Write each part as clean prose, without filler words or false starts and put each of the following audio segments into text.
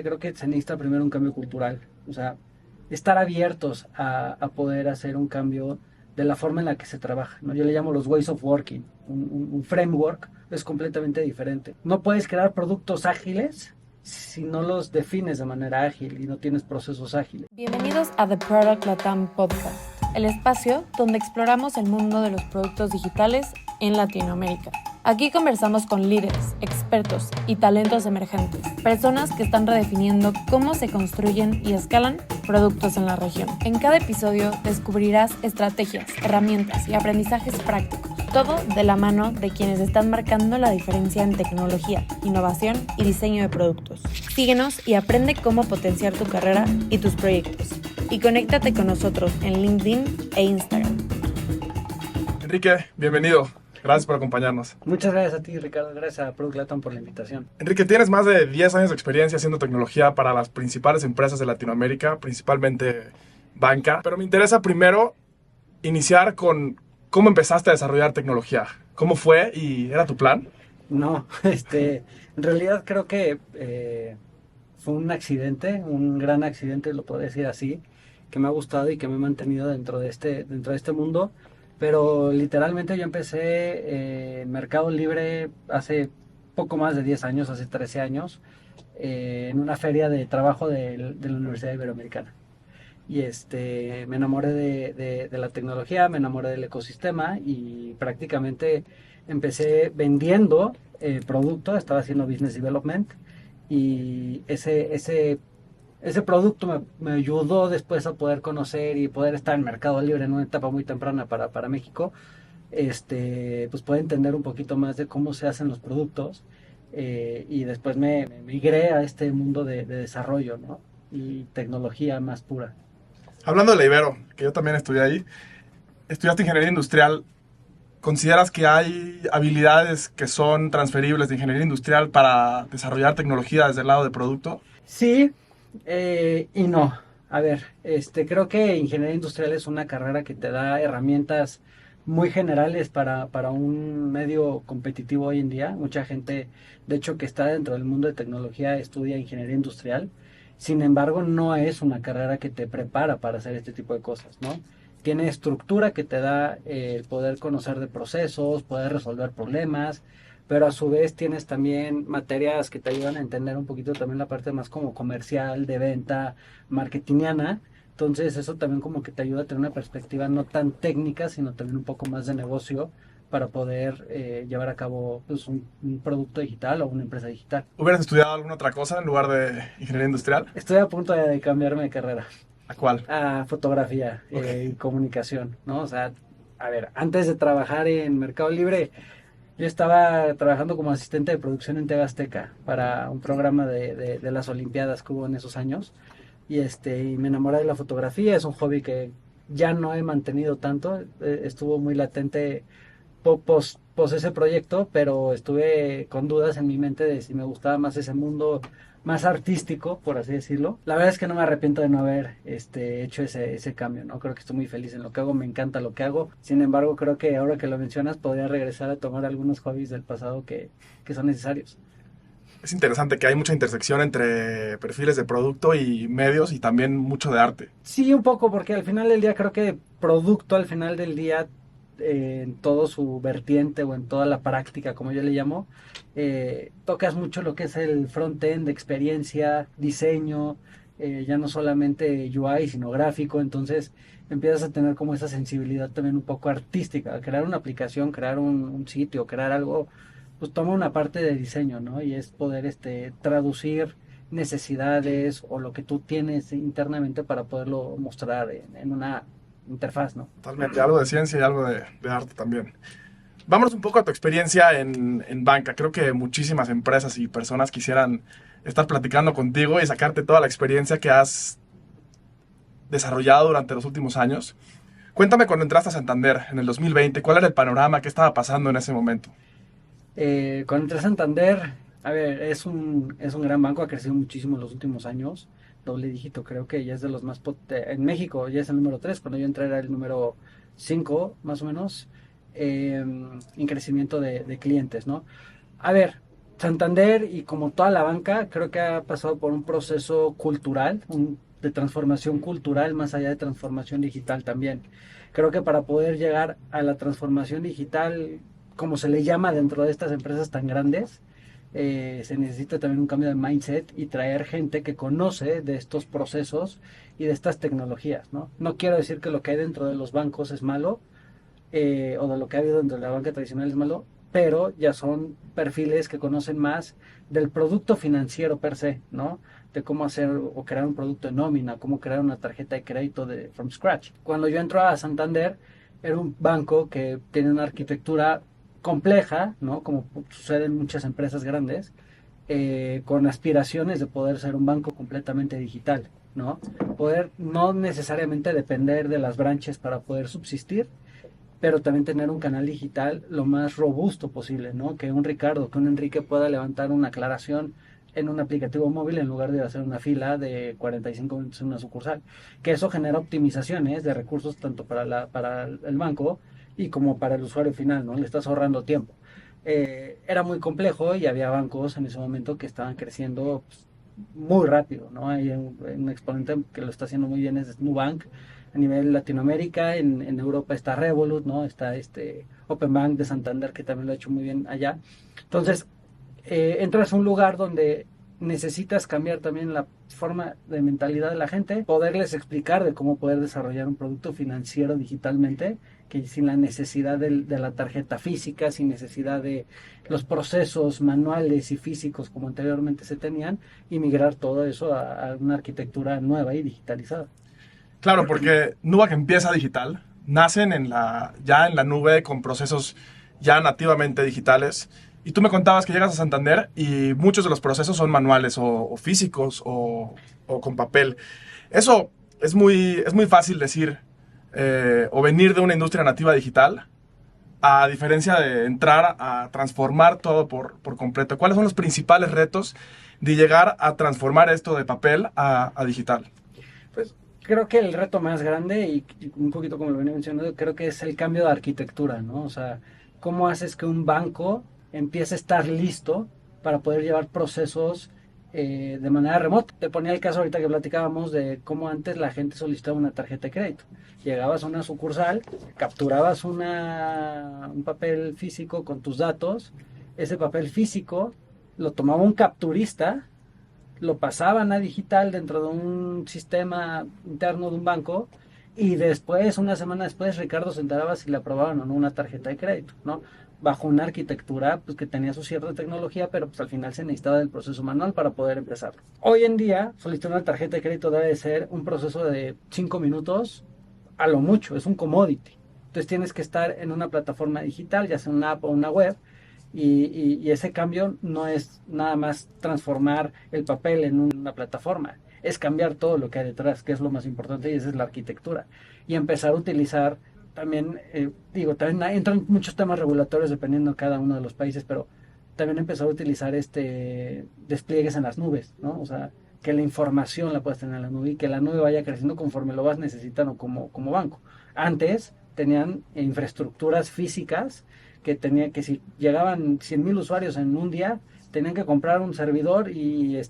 Creo que se necesita primero un cambio cultural, o sea, estar abiertos a poder hacer un cambio de la forma en la que se trabaja, ¿no? Yo le llamo los ways of working, un framework es completamente diferente. No puedes crear productos ágiles si no los defines de manera ágil y no tienes procesos ágiles. Bienvenidos a The Product Latam Podcast, el espacio donde exploramos el mundo de los productos digitales en Latinoamérica. Aquí conversamos con líderes, expertos y talentos emergentes, personas que están redefiniendo cómo se construyen y escalan productos en la región. En cada episodio descubrirás estrategias, herramientas y aprendizajes prácticos, todo de la mano de quienes están marcando la diferencia en tecnología, innovación y diseño de productos. Síguenos y aprende cómo potenciar tu carrera y tus proyectos. Y conéctate con nosotros en LinkedIn e Instagram. Enrique, bienvenido. Gracias por acompañarnos. Muchas gracias a ti, Ricardo. Gracias a Product Latam por la invitación. Enrique, tienes más de 10 años de experiencia haciendo tecnología para las principales empresas de Latinoamérica, principalmente banca. Pero me interesa primero iniciar con cómo empezaste a desarrollar tecnología. ¿Cómo fue y era tu plan? No, en realidad creo que fue un accidente, un gran accidente, lo puedo decir así, que me ha gustado y que me ha mantenido dentro de este mundo. Pero literalmente yo empecé en Mercado Libre hace poco más de 10 años, hace 13 años, en una feria de trabajo de la Universidad Iberoamericana. Y me enamoré de la tecnología, me enamoré del ecosistema y prácticamente empecé vendiendo producto, estaba haciendo business development y ese producto me ayudó después a poder conocer y poder estar en Mercado Libre en una etapa muy temprana para México, pues poder entender un poquito más de cómo se hacen los productos y después me migré a este mundo de desarrollo, ¿no? Y tecnología más pura. Hablando de la Ibero, que yo también estudié ahí, estudiaste ingeniería industrial. ¿Consideras que hay habilidades que son transferibles de ingeniería industrial para desarrollar tecnología desde el lado de producto? Sí, y no. A ver, creo que ingeniería industrial es una carrera que te da herramientas muy generales para un medio competitivo hoy en día. Mucha gente, de hecho, que está dentro del mundo de tecnología estudia ingeniería industrial. Sin embargo, no es una carrera que te prepara para hacer este tipo de cosas, ¿no? Tiene estructura que te da el poder conocer de procesos, poder resolver problemas, pero a su vez tienes también materias que te ayudan a entender un poquito también la parte más como comercial, de venta, marketingiana. Entonces eso también como que te ayuda a tener una perspectiva no tan técnica, sino también un poco más de negocio para poder llevar a cabo pues, un producto digital o una empresa digital. ¿Hubieras estudiado alguna otra cosa en lugar de ingeniería industrial? Estoy a punto de cambiarme de carrera ¿A cuál? a fotografía y comunicación, ¿no? O sea, a ver, antes de trabajar en Mercado Libre, yo estaba trabajando como asistente de producción en TV Azteca para un programa de las Olimpiadas que hubo en esos años. Y me enamoré de la fotografía, es un hobby que ya no he mantenido tanto, estuvo muy latente pos ese proyecto, pero estuve con dudas en mi mente de si me gustaba más ese mundo más artístico, por así decirlo. La verdad es que no me arrepiento de no haber hecho ese cambio, ¿no? Creo que estoy muy feliz en lo que hago, me encanta lo que hago. Sin embargo, creo que ahora que lo mencionas, podría regresar a tomar algunos hobbies del pasado que son necesarios. Es interesante que hay mucha intersección entre perfiles de producto y medios y también mucho de arte. Sí, un poco, porque al final del día creo que producto al final del día en todo su vertiente o en toda la práctica, como yo le llamo, tocas mucho lo que es el front-end, experiencia, diseño, ya no solamente UI, sino gráfico, entonces empiezas a tener como esa sensibilidad también un poco artística, crear una aplicación, crear un sitio, crear algo, pues toma una parte de diseño, ¿no? Y es poder traducir necesidades o lo que tú tienes internamente para poderlo mostrar en una interfaz, ¿no? Totalmente, algo de ciencia y algo de arte también. Vámonos un poco a tu experiencia en banca. Creo que muchísimas empresas y personas quisieran estar platicando contigo y sacarte toda la experiencia que has desarrollado durante los últimos años. Cuéntame cuando entraste a Santander en el 2020, ¿cuál era el panorama? ¿Qué estaba pasando en ese momento? Con entré a Santander, a ver, es un gran banco, ha crecido muchísimo en los últimos años, doble dígito, creo que ya es de los más en México ya es el número 3 cuando yo entré era el número 5 más o menos, en crecimiento de clientes, ¿no? A ver, Santander y como toda la banca, creo que ha pasado por un proceso cultural, de transformación cultural más allá de transformación digital también. Creo que para poder llegar a la transformación digital, como se le llama dentro de estas empresas tan grandes, se necesita también un cambio de mindset y traer gente que conoce de estos procesos y de estas tecnologías, ¿no? No quiero decir que lo que hay dentro de los bancos es malo, o de lo que ha habido dentro de la banca tradicional es malo, pero ya son perfiles que conocen más del producto financiero per se, ¿no? De cómo hacer o crear un producto de nómina, cómo crear una tarjeta de crédito de from scratch. Cuando yo entro a Santander, era un banco que tiene una arquitectura compleja, ¿no? Como sucede en muchas empresas grandes, con aspiraciones de poder ser un banco completamente digital, ¿no? Poder no necesariamente depender de las branches para poder subsistir, pero también tener un canal digital lo más robusto posible, ¿no? Que un Ricardo, que un Enrique pueda levantar una aclaración en un aplicativo móvil en lugar de hacer una fila de 45 minutos en una sucursal. Que eso genera optimizaciones de recursos tanto para el banco y como para el usuario final, ¿no? Le estás ahorrando tiempo. Era muy complejo y había bancos en ese momento que estaban creciendo, pues, muy rápido, ¿no? Hay un exponente que lo está haciendo muy bien, es Nubank a nivel Latinoamérica. En Europa está Revolut, ¿no? Está Open Bank de Santander, que también lo ha hecho muy bien allá. Entonces, entras a un lugar donde necesitas cambiar también la forma de mentalidad de la gente, poderles explicar de cómo poder desarrollar un producto financiero digitalmente, que sin la necesidad de la tarjeta física, sin necesidad de los procesos manuales y físicos como anteriormente se tenían, y migrar todo eso a una arquitectura nueva y digitalizada. Claro, porque Nubank empieza digital, nacen ya en la nube con procesos ya nativamente digitales. Y tú me contabas que llegas a Santander y muchos de los procesos son manuales o físicos o con papel. Eso es muy fácil decir, o venir de una industria nativa digital, a diferencia de entrar a transformar todo por completo. ¿Cuáles son los principales retos de llegar a transformar esto de papel a digital? Pues creo que el reto más grande, y un poquito como lo venía mencionando, creo que es el cambio de arquitectura, ¿no? O sea, ¿cómo haces que un banco empiece a estar listo para poder llevar procesos de manera remota? Te ponía el caso ahorita que platicábamos de cómo antes la gente solicitaba una tarjeta de crédito. Llegabas a una sucursal, capturabas un papel físico con tus datos, ese papel físico lo tomaba un capturista, lo pasaban a digital dentro de un sistema interno de un banco, y después, una semana después, Ricardo se enteraba si le aprobaban o no una tarjeta de crédito, ¿no? Bajo una arquitectura pues, que tenía su cierta tecnología, pero pues al final se necesitaba del proceso manual para poder empezar. Hoy en día, solicitar una tarjeta de crédito debe ser un proceso de 5 minutos, a lo mucho, es un commodity. Entonces tienes que estar en una plataforma digital, ya sea una app o una web, y ese cambio no es nada más transformar el papel en una plataforma, es cambiar todo lo que hay detrás, que es lo más importante, y esa es la arquitectura. Y empezar a utilizar también, también entran muchos temas regulatorios dependiendo de cada uno de los países, pero también empezar a utilizar despliegues en las nubes, ¿no? O sea, que la información la puedas tener en la nube y que la nube vaya creciendo conforme lo vas necesitando como banco. Antes tenían infraestructuras físicas que si llegaban 100,000 usuarios en un día, tenían que comprar un servidor y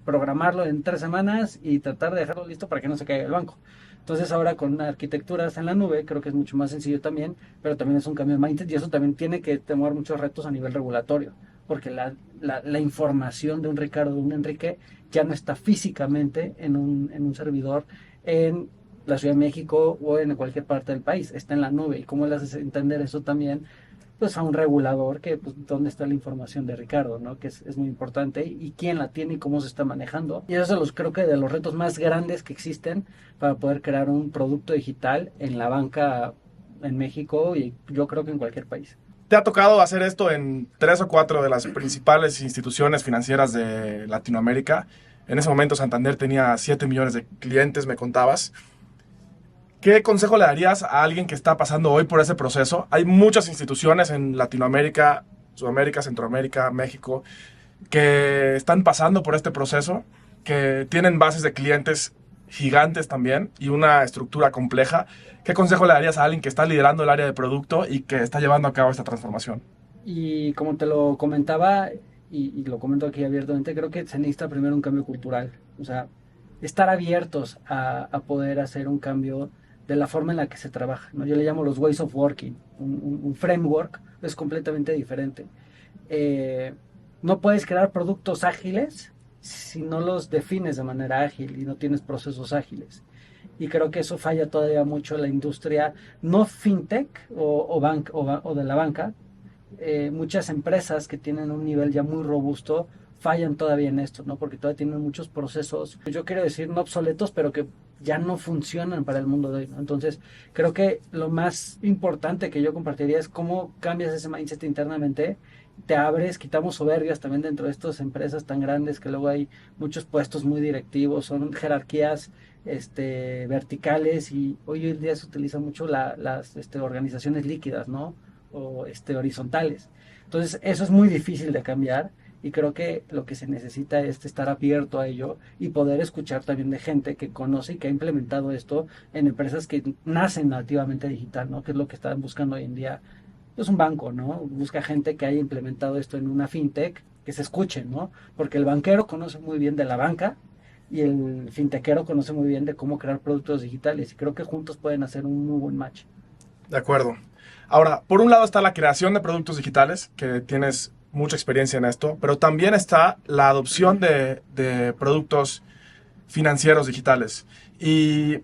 programarlo en 3 semanas y tratar de dejarlo listo para que no se caiga el banco. Entonces ahora con arquitecturas en la nube creo que es mucho más sencillo también, pero también es un cambio de mindset y eso también tiene que tomar muchos retos a nivel regulatorio, porque la información de un Ricardo, de un Enrique, ya no está físicamente en un servidor en la Ciudad de México o en cualquier parte del país, está en la nube. ¿Y cómo le haces entender eso también pues a un regulador? Que pues dónde está la información de Ricardo, ¿no? Que es muy importante, y quién la tiene y cómo se está manejando. Y eso creo que de los retos más grandes que existen para poder crear un producto digital en la banca en México, y yo creo que en cualquier país. ¿Te ha tocado hacer esto en 3 o 4 de las principales instituciones financieras de Latinoamérica? En ese momento Santander tenía 7 millones de clientes, me contabas. ¿Qué consejo le darías a alguien que está pasando hoy por ese proceso? Hay muchas instituciones en Latinoamérica, Sudamérica, Centroamérica, México, que están pasando por este proceso, que tienen bases de clientes gigantes también y una estructura compleja. ¿Qué consejo le darías a alguien que está liderando el área de producto y que está llevando a cabo esta transformación? Y como te lo comentaba, y lo comento aquí abiertamente, creo que se necesita primero un cambio cultural. O sea, estar abiertos a poder hacer un cambio de la forma en la que se trabaja, ¿no? Yo le llamo los ways of working. Un framework es completamente diferente. No puedes crear productos ágiles si no los defines de manera ágil y no tienes procesos ágiles. Y creo que eso falla todavía mucho en la industria, no fintech o de la banca. Muchas empresas que tienen un nivel ya muy robusto fallan todavía en esto, ¿no? Porque todavía tienen muchos procesos, yo quiero decir no obsoletos, pero que ya no funcionan para el mundo de hoy, ¿no? Entonces, creo que lo más importante que yo compartiría es cómo cambias ese mindset internamente, te abres, quitamos soberbias también dentro de estas empresas tan grandes que luego hay muchos puestos muy directivos, son jerarquías verticales y hoy en día se utiliza mucho las organizaciones líquidas, ¿no? O horizontales. Entonces, eso es muy difícil de cambiar. Y creo que lo que se necesita es estar abierto a ello y poder escuchar también de gente que conoce y que ha implementado esto en empresas que nacen nativamente digital, ¿no? Que es lo que están buscando hoy en día. Es un banco, ¿no? Busca gente que haya implementado esto en una fintech, que se escuche, ¿no? Porque el banquero conoce muy bien de la banca y el fintechero conoce muy bien de cómo crear productos digitales. Y creo que juntos pueden hacer un muy buen match. De acuerdo. Ahora, por un lado está la creación de productos digitales, que tienes mucha experiencia en esto, pero también está la adopción de productos financieros digitales. Y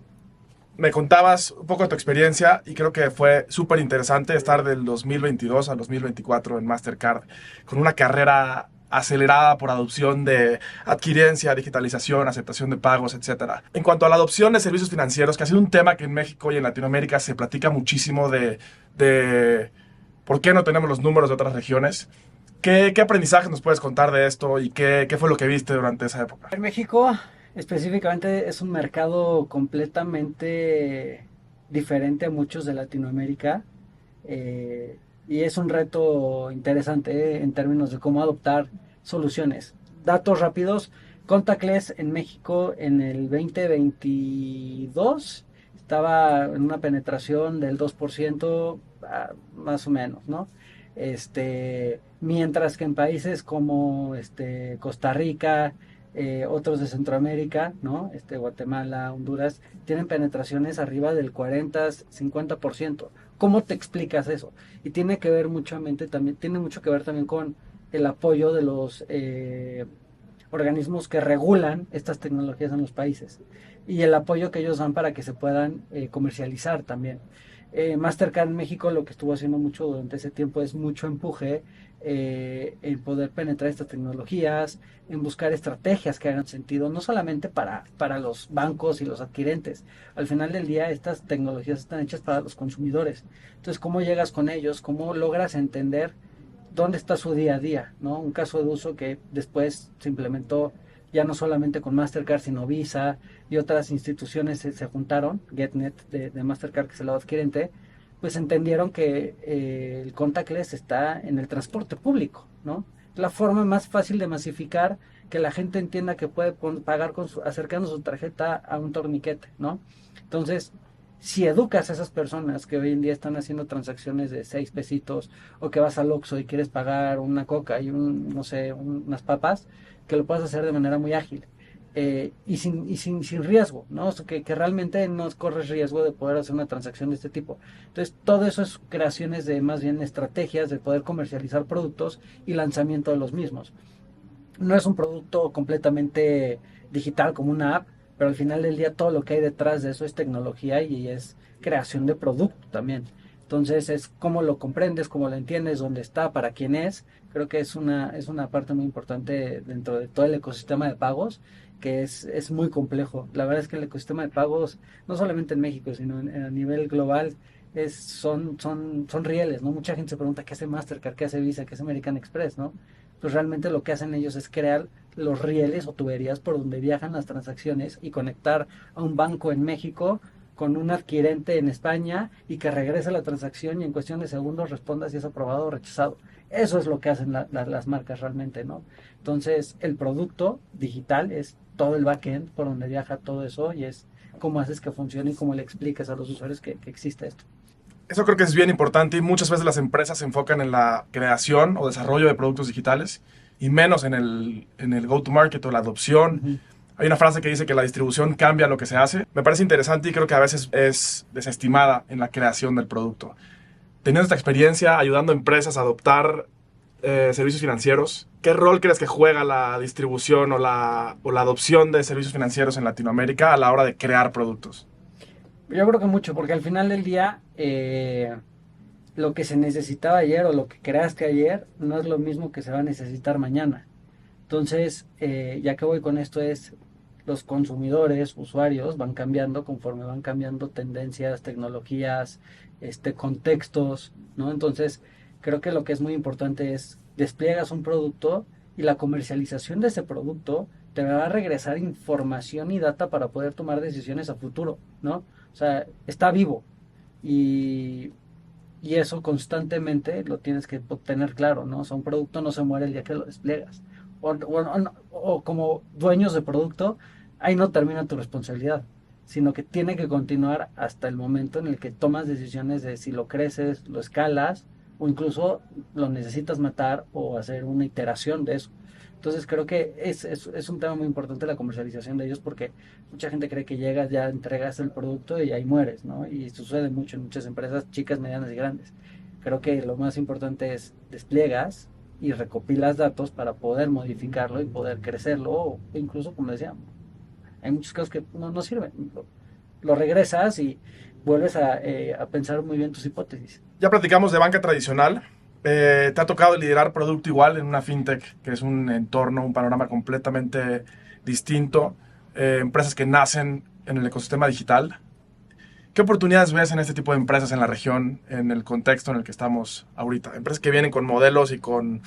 me contabas un poco de tu experiencia y creo que fue súper interesante estar del 2022 al 2024 en Mastercard con una carrera acelerada por adopción de adquirencia, digitalización, aceptación de pagos, etc. En cuanto a la adopción de servicios financieros, que ha sido un tema que en México y en Latinoamérica se platica muchísimo de por qué no tenemos los números de otras regiones. ¿Qué aprendizaje nos puedes contar de esto y qué fue lo que viste durante esa época? En México, específicamente, es un mercado completamente diferente a muchos de Latinoamérica y es un reto interesante en términos de cómo adoptar soluciones. Datos rápidos, contactless en México en el 2022 estaba en una penetración del 2%, más o menos, ¿no? Mientras que en países como Costa Rica, otros de Centroamérica, ¿no? Guatemala, Honduras, tienen penetraciones arriba del 40-50%. ¿Cómo te explicas eso? Y tiene que ver tiene mucho que ver también con el apoyo de los organismos que regulan estas tecnologías en los países y el apoyo que ellos dan para que se puedan comercializar también. Mastercard en México lo que estuvo haciendo mucho durante ese tiempo es mucho empuje en poder penetrar estas tecnologías, en buscar estrategias que hagan sentido, no solamente para los bancos y los adquirentes. Al final del día estas tecnologías están hechas para los consumidores. Entonces, ¿cómo llegas con ellos? ¿Cómo logras entender dónde está su día a día, ¿no? Un caso de uso que después se implementó ya no solamente con Mastercard, sino Visa y otras instituciones se juntaron, GetNet de Mastercard, que es el lado adquirente, pues entendieron que el contactless está en el transporte público, ¿no? Es la forma más fácil de masificar que la gente entienda que puede pagar acercando su tarjeta a un torniquete, ¿no? Entonces, si educas a esas personas que hoy en día están haciendo transacciones de 6 pesitos o que vas al Oxxo y quieres pagar una coca y unas papas, que lo puedas hacer de manera muy ágil y sin riesgo, ¿no? O sea, que realmente no corres riesgo de poder hacer una transacción de este tipo. Entonces, todo eso es creaciones de más bien estrategias de poder comercializar productos y lanzamiento de los mismos. No es un producto completamente digital como una app, pero al final del día todo lo que hay detrás de eso es tecnología y es creación de producto también. Entonces es cómo lo comprendes, cómo lo entiendes, dónde está, para quién es. Creo que es una parte muy importante dentro de todo el ecosistema de pagos, que es muy complejo. La verdad es que el ecosistema de pagos, no solamente en México, sino a nivel global, son rieles, ¿no? Mucha gente se pregunta qué hace Mastercard, qué hace Visa, qué hace American Express, ¿no? Pues realmente lo que hacen ellos es crear los rieles o tuberías por donde viajan las transacciones y conectar a un banco en México con un adquirente en España y que regrese la transacción y en cuestión de segundos responda si es aprobado o rechazado. Eso es lo que hacen las marcas realmente, ¿no? Entonces, el producto digital es todo el backend por donde viaja todo eso y es cómo haces que funcione y cómo le explicas a los usuarios que existe esto. Eso creo que es bien importante y muchas veces las empresas se enfocan en la creación o desarrollo de productos digitales y menos en el go-to-market o la adopción. Ujú. Hay una frase que dice que la distribución cambia lo que se hace. Me parece interesante y creo que a veces es desestimada en la creación del producto. Teniendo esta experiencia, ayudando a empresas a adoptar servicios financieros, ¿qué rol crees que juega la distribución o la adopción de servicios financieros en Latinoamérica a la hora de crear productos? Yo creo que mucho, porque al final del día lo que se necesitaba ayer o lo que creaste ayer no es lo mismo que se va a necesitar mañana. Entonces, ya que voy con esto es, los consumidores, usuarios, van cambiando conforme van cambiando tendencias, tecnologías, contextos, ¿no? Entonces, creo que lo que es muy importante es, despliegas un producto y la comercialización de ese producto te va a regresar información y data para poder tomar decisiones a futuro, ¿no? O sea, está vivo y, y eso constantemente lo tienes que tener claro, ¿no? O sea, un producto no se muere el día que lo despliegas. O como dueños de producto, ahí no termina tu responsabilidad, sino que tiene que continuar hasta el momento en el que tomas decisiones de si lo creces, lo escalas o incluso lo necesitas matar o hacer una iteración de eso. Entonces creo que es un tema muy importante la comercialización de ellos porque mucha gente cree que llegas, ya entregas el producto y ahí mueres, ¿no? Y sucede mucho en muchas empresas chicas, medianas y grandes. Creo que lo más importante es despliegas y recopilas datos para poder modificarlo y poder crecerlo o incluso, como decía, hay muchos casos que no sirven. Lo regresas y vuelves a pensar muy bien tus hipótesis. Ya platicamos de banca tradicional. ¿Te ha tocado liderar producto igual en una fintech, que es un entorno, un panorama completamente distinto? Empresas que nacen en el ecosistema digital. ¿Qué oportunidades ves en este tipo de empresas en la región, en el contexto en el que estamos ahorita? Empresas que vienen con modelos y con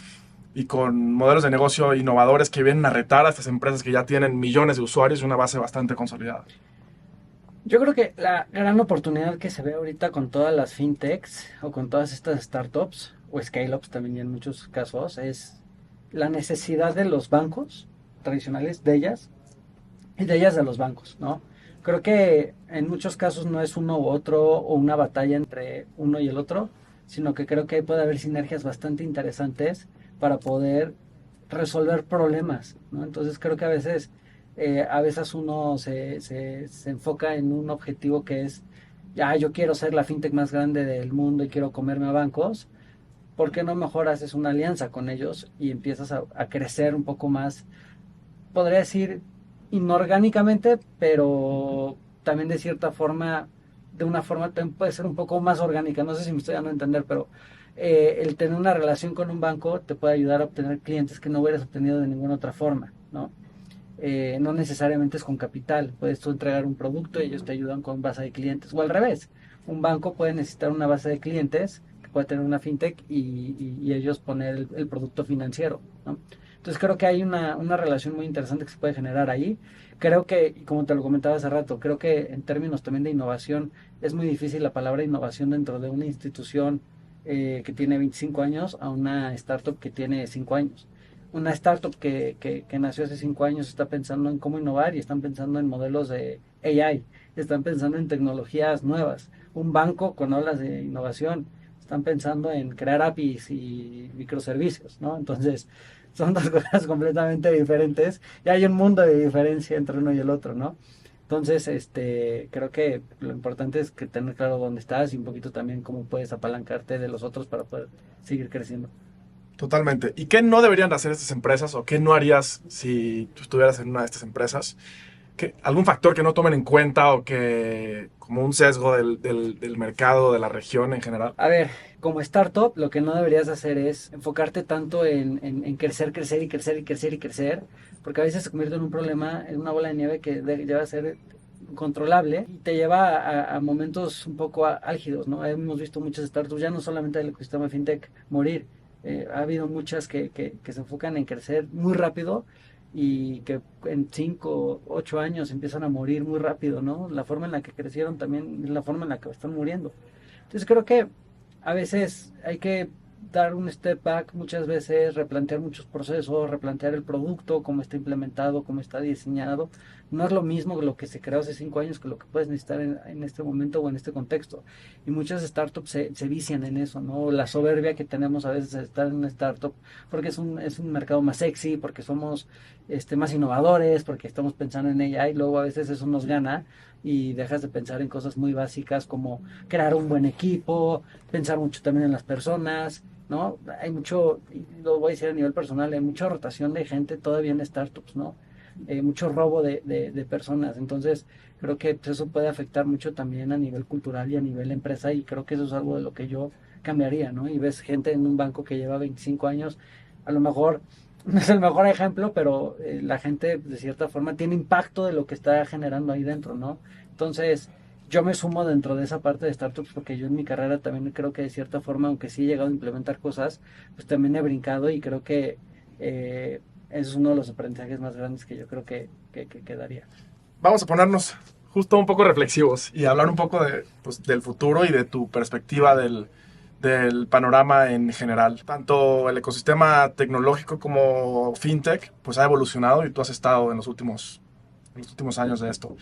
modelos de negocio innovadores que vienen a retar a estas empresas que ya tienen millones de usuarios y una base bastante consolidada. Yo creo que la gran oportunidad que se ve ahorita con todas las fintechs o con todas estas startups o scale-ups también en muchos casos es la necesidad de los bancos tradicionales, de ellas y de ellas de los bancos, ¿no? Creo que en muchos casos no es uno u otro o una batalla entre uno y el otro, sino que creo que puede haber sinergias bastante interesantes para poder resolver problemas, ¿no? Entonces creo que a veces uno se enfoca en un objetivo que es, ya yo quiero ser la fintech más grande del mundo y quiero comerme a bancos. ¿Por qué no mejor haces una alianza con ellos y empiezas a crecer un poco más, podría decir, inorgánicamente, pero también de cierta forma, de una forma también puede ser un poco más orgánica? No sé si me estoy dando a entender, pero el tener una relación con un banco te puede ayudar a obtener clientes que no hubieras obtenido de ninguna otra forma, ¿no? No necesariamente es con capital, puedes tú entregar un producto y ellos te ayudan con base de clientes, o al revés, un banco puede necesitar una base de clientes que puede tener una fintech y ellos poner el producto financiero, ¿no? Entonces creo que hay una relación muy interesante que se puede generar ahí. Creo que, como te lo comentaba hace rato, creo que en términos también de innovación, es muy difícil la palabra innovación dentro de una institución que tiene 25 años a una startup que tiene 5 años. Una startup que nació hace 5 años está pensando en cómo innovar y están pensando en modelos de AI, están pensando en tecnologías nuevas. Un banco, cuando hablas de innovación, están pensando en crear APIs y microservicios, ¿no? Entonces, son dos cosas completamente diferentes y hay un mundo de diferencia entre uno y el otro, ¿no? Entonces, creo que lo importante es que tener claro dónde estás y un poquito también cómo puedes apalancarte de los otros para poder seguir creciendo. Totalmente. ¿Y qué no deberían hacer estas empresas o qué no harías si tú estuvieras en una de estas empresas? ¿Algún factor que no tomen en cuenta o que como un sesgo del mercado, de la región en general? A ver, como startup, lo que no deberías hacer es enfocarte tanto en crecer, crecer y crecer y crecer y crecer, porque a veces se convierte en un problema, en una bola de nieve que lleva a ser controlable y te lleva a momentos un poco álgidos, ¿no? Hemos visto muchas startups, ya no solamente del ecosistema fintech, morir. Ha habido muchas que se enfocan en crecer muy rápido y que en 5, 8 años empiezan a morir muy rápido, ¿no? La forma en la que crecieron también es la forma en la que están muriendo. Entonces creo que a veces hay que dar un step back muchas veces, replantear muchos procesos, replantear el producto, cómo está implementado, cómo está diseñado. No es lo mismo que lo que se creó hace 5 años que lo que puedes necesitar en este momento o en este contexto. Y muchas startups se vician en eso, ¿no? La soberbia que tenemos a veces de estar en una startup porque es un mercado más sexy, porque somos más innovadores, porque estamos pensando en ella y luego a veces eso nos gana y dejas de pensar en cosas muy básicas como crear un buen equipo, pensar mucho también en las personas, ¿no? Hay mucho, y lo voy a decir a nivel personal, hay mucha rotación de gente todavía en startups, ¿no? Mucho robo de personas, entonces creo que pues, eso puede afectar mucho también a nivel cultural y a nivel empresa y creo que eso es algo de lo que yo cambiaría, ¿no? Y ves gente en un banco que lleva 25 años, a lo mejor no es el mejor ejemplo, pero la gente de cierta forma tiene impacto de lo que está generando ahí dentro, ¿no? Entonces, yo me sumo dentro de esa parte de startups porque yo en mi carrera también creo que de cierta forma, aunque sí he llegado a implementar cosas, pues también he brincado y creo que es uno de los aprendizajes más grandes que yo creo que daría. Vamos a ponernos justo un poco reflexivos y hablar un poco pues, del futuro y de tu perspectiva del panorama en general. Tanto el ecosistema tecnológico como fintech pues ha evolucionado y tú has estado en los últimos años de esto.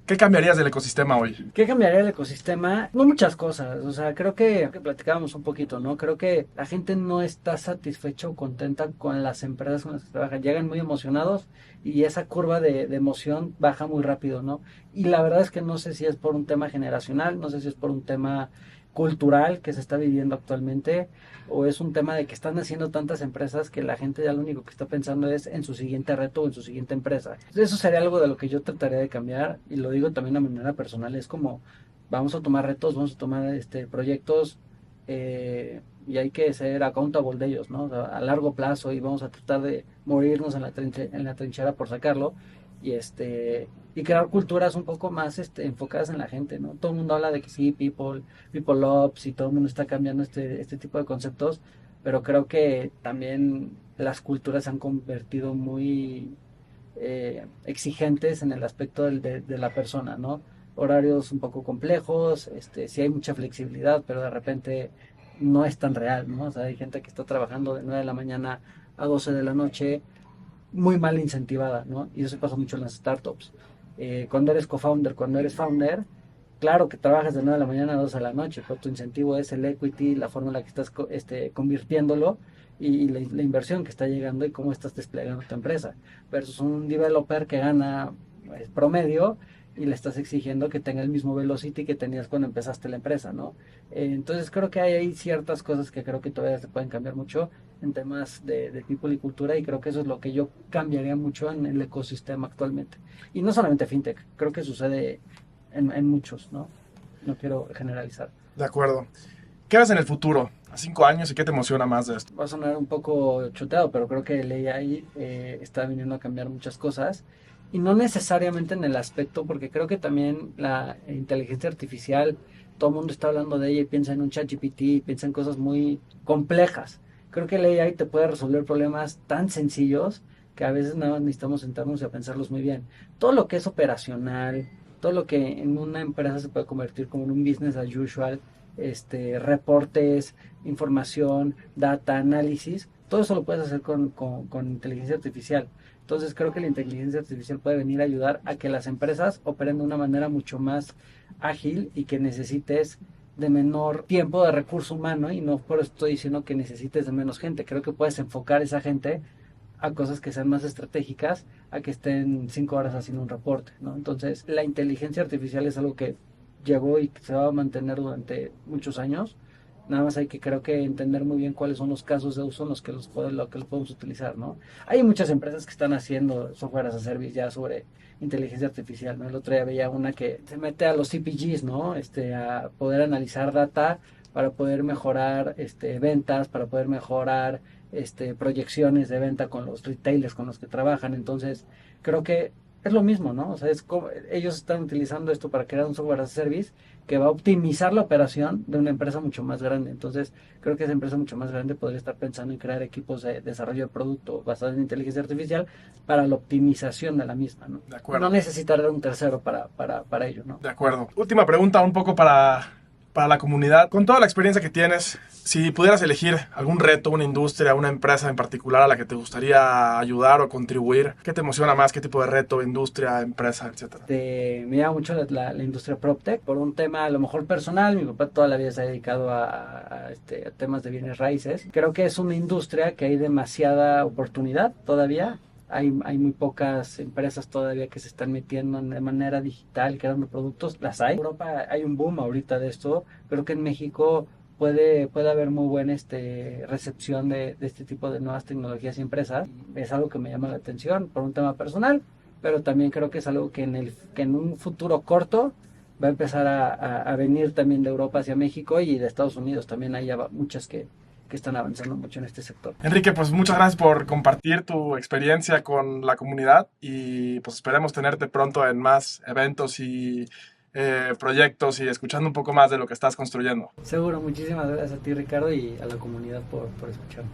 ¿Qué cambiarías del ecosistema hoy? ¿Qué cambiaría el ecosistema? No muchas cosas, o sea, creo que platicábamos un poquito, ¿no? Creo que la gente no está satisfecha o contenta con las empresas con las que trabajan. Llegan muy emocionados y esa curva de emoción baja muy rápido, ¿no? Y la verdad es que no sé si es por un tema generacional, no sé si es por un tema cultural que se está viviendo actualmente o es un tema de que están haciendo tantas empresas que la gente ya lo único que está pensando es en su siguiente reto o en su siguiente empresa. Eso sería algo de lo que yo trataría de cambiar y lo digo también de manera personal, es como vamos a tomar retos, vamos a tomar proyectos y hay que ser accountable de ellos, ¿no? O sea, a largo plazo y vamos a tratar de morirnos en la trinchera por sacarlo y y crear culturas un poco más enfocadas en la gente, ¿no? Todo el mundo habla de que sí, people ops y todo el mundo está cambiando este tipo de conceptos, pero creo que también las culturas se han convertido muy exigentes en el aspecto de la persona, ¿no? Horarios un poco complejos, sí hay mucha flexibilidad, pero de repente no es tan real, ¿no? O sea, hay gente que está trabajando de 9 de la mañana a 12 de la noche muy mal incentivada, ¿no? Y eso pasa mucho en las startups. Cuando eres co-founder, cuando eres founder, claro que trabajas de 9 de la mañana a 2 de la noche, pero tu incentivo es el equity, la forma en la que estás convirtiéndolo y la inversión que está llegando y cómo estás desplegando tu empresa. Versus un developer que gana promedio y le estás exigiendo que tenga el mismo velocity que tenías cuando empezaste la empresa, ¿no? Entonces creo que hay ahí ciertas cosas que creo que todavía se pueden cambiar mucho en temas de people y cultura y creo que eso es lo que yo cambiaría mucho en el ecosistema actualmente. Y no solamente fintech, creo que sucede en muchos, ¿no? No quiero generalizar. De acuerdo. ¿Qué ves en el futuro? A 5 años y qué te emociona más de esto. Va a sonar un poco choteado, pero creo que el AI está viniendo a cambiar muchas cosas y no necesariamente en el aspecto, porque creo que también la inteligencia artificial, todo el mundo está hablando de ella y piensa en un ChatGPT, piensa en cosas muy complejas. Creo que el AI te puede resolver problemas tan sencillos que a veces nada más necesitamos sentarnos y a pensarlos muy bien. Todo lo que es operacional, todo lo que en una empresa se puede convertir como en un business as usual, reportes, información, data, análisis, todo eso lo puedes hacer con inteligencia artificial. Entonces creo que la inteligencia artificial puede venir a ayudar a que las empresas operen de una manera mucho más ágil y que necesites de menor tiempo de recurso humano y no por eso estoy diciendo que necesites de menos gente. Creo que puedes enfocar esa gente a cosas que sean más estratégicas, a que estén 5 horas haciendo un reporte, ¿no? Entonces la inteligencia artificial es algo que llegó y se va a mantener durante muchos años. Nada más hay que creo que entender muy bien cuáles son los casos de uso en los que lo podemos utilizar, ¿no? Hay muchas empresas que están haciendo software as a service ya sobre inteligencia artificial, ¿no? El otro día veía una que se mete a los CPGs, ¿no? A poder analizar data para poder mejorar ventas, para poder mejorar proyecciones de venta con los retailers con los que trabajan. Entonces, creo que es lo mismo, ¿no? O sea, es como, ellos están utilizando esto para crear un software as a service que va a optimizar la operación de una empresa mucho más grande. Entonces, creo que esa empresa mucho más grande podría estar pensando en crear equipos de desarrollo de producto basados en inteligencia artificial para la optimización de la misma, ¿no? De acuerdo. No necesitar de un tercero para ello, ¿no? De acuerdo. Última pregunta, un poco para para la comunidad. Con toda la experiencia que tienes, si pudieras elegir algún reto, una industria, una empresa en particular a la que te gustaría ayudar o contribuir, ¿qué te emociona más? ¿Qué tipo de reto, industria, empresa, etcétera? Me llama mucho la industria PropTech por un tema a lo mejor personal. Mi papá toda la vida se ha dedicado a temas de bienes raíces. Creo que es una industria que hay demasiada oportunidad todavía. Hay muy pocas empresas todavía que se están metiendo de manera digital, creando productos. Las hay. En Europa hay un boom ahorita de esto. Creo que en México puede haber muy buena recepción de este tipo de nuevas tecnologías y empresas. Es algo que me llama la atención por un tema personal, pero también creo que es algo que en un futuro corto va a empezar a venir también de Europa hacia México y de Estados Unidos. También hay ya muchas que están avanzando mucho en este sector. Enrique, pues muchas gracias por compartir tu experiencia con la comunidad y pues esperemos tenerte pronto en más eventos y proyectos y escuchando un poco más de lo que estás construyendo. Seguro, muchísimas gracias a ti, Ricardo, y a la comunidad por escucharme.